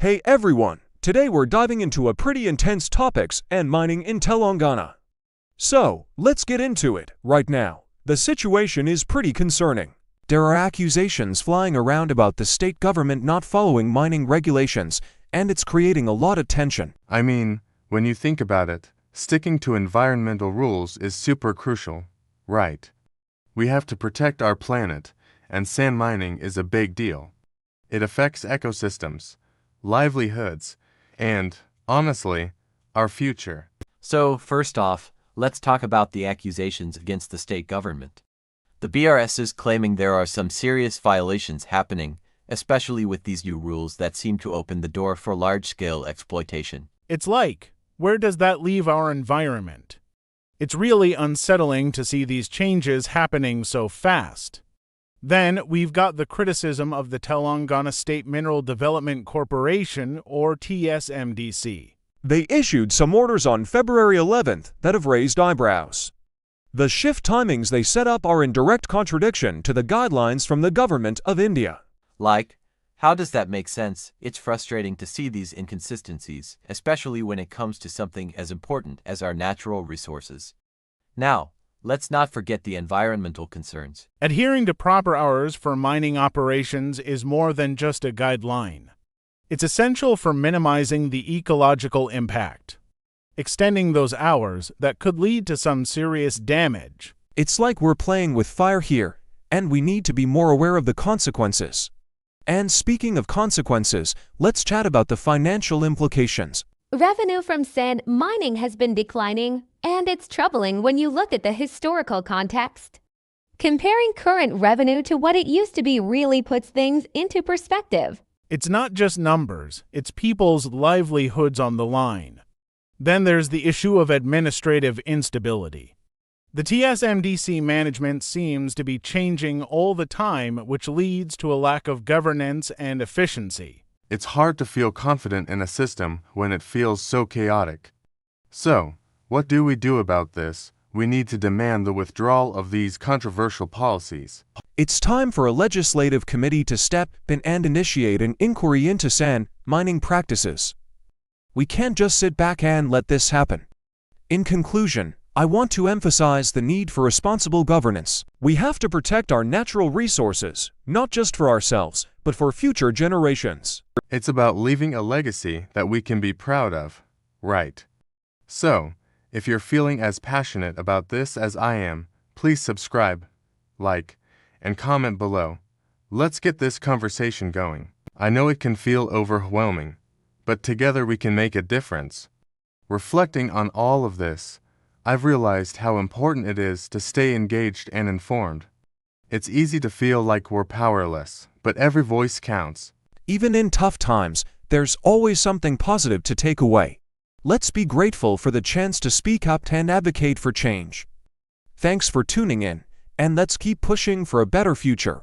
Hey everyone, today we're diving into a pretty intense topics and mining in Telangana. So, let's get into it right now. The situation is pretty concerning. There are accusations flying around about the state government not following mining regulations, and it's creating a lot of tension. I mean, when you think about it, sticking to environmental rules is super crucial, right? We have to protect our planet, and sand mining is a big deal. It affects ecosystems, livelihoods, and, honestly, our future. So, first off, let's talk about the accusations against the state government. The BRS is claiming there are some serious violations happening, especially with these new rules that seem to open the door for large-scale exploitation. It's like, where does that leave our environment? It's really unsettling to see these changes happening so fast. Then we've got the criticism of the Telangana State Mineral Development Corporation, or TSMDC. They issued some orders on February 11th that have raised eyebrows. The shift timings they set up are in direct contradiction to the guidelines from the government of India. Like, how does that make sense? It's frustrating to see these inconsistencies, especially when it comes to something as important as our natural resources. Now, let's not forget the environmental concerns. Adhering to proper hours for mining operations is more than just a guideline. It's essential for minimizing the ecological impact. Extending those hours that could lead to some serious damage. It's like we're playing with fire here, and we need to be more aware of the consequences. And speaking of consequences, let's chat about the financial implications. Revenue from sand mining has been declining, and it's troubling when you look at the historical context. Comparing current revenue to what it used to be really puts things into perspective. It's not just numbers, it's people's livelihoods on the line. Then there's the issue of administrative instability. The TSMDC management seems to be changing all the time, which leads to a lack of governance and efficiency. It's hard to feel confident in a system when it feels so chaotic. So, what do we do about this? We need to demand the withdrawal of these controversial policies. It's time for a legislative committee to step in and initiate an inquiry into sand mining practices. We can't just sit back and let this happen. In conclusion, I want to emphasize the need for responsible governance. We have to protect our natural resources, not just for ourselves, but for future generations. It's about leaving a legacy that we can be proud of, right? So, if you're feeling as passionate about this as I am, please subscribe, like, and comment below. Let's get this conversation going. I know it can feel overwhelming, but together we can make a difference. Reflecting on all of this, I've realized how important it is to stay engaged and informed. It's easy to feel like we're powerless, but every voice counts. Even in tough times, there's always something positive to take away. Let's be grateful for the chance to speak up and advocate for change. Thanks for tuning in, and let's keep pushing for a better future.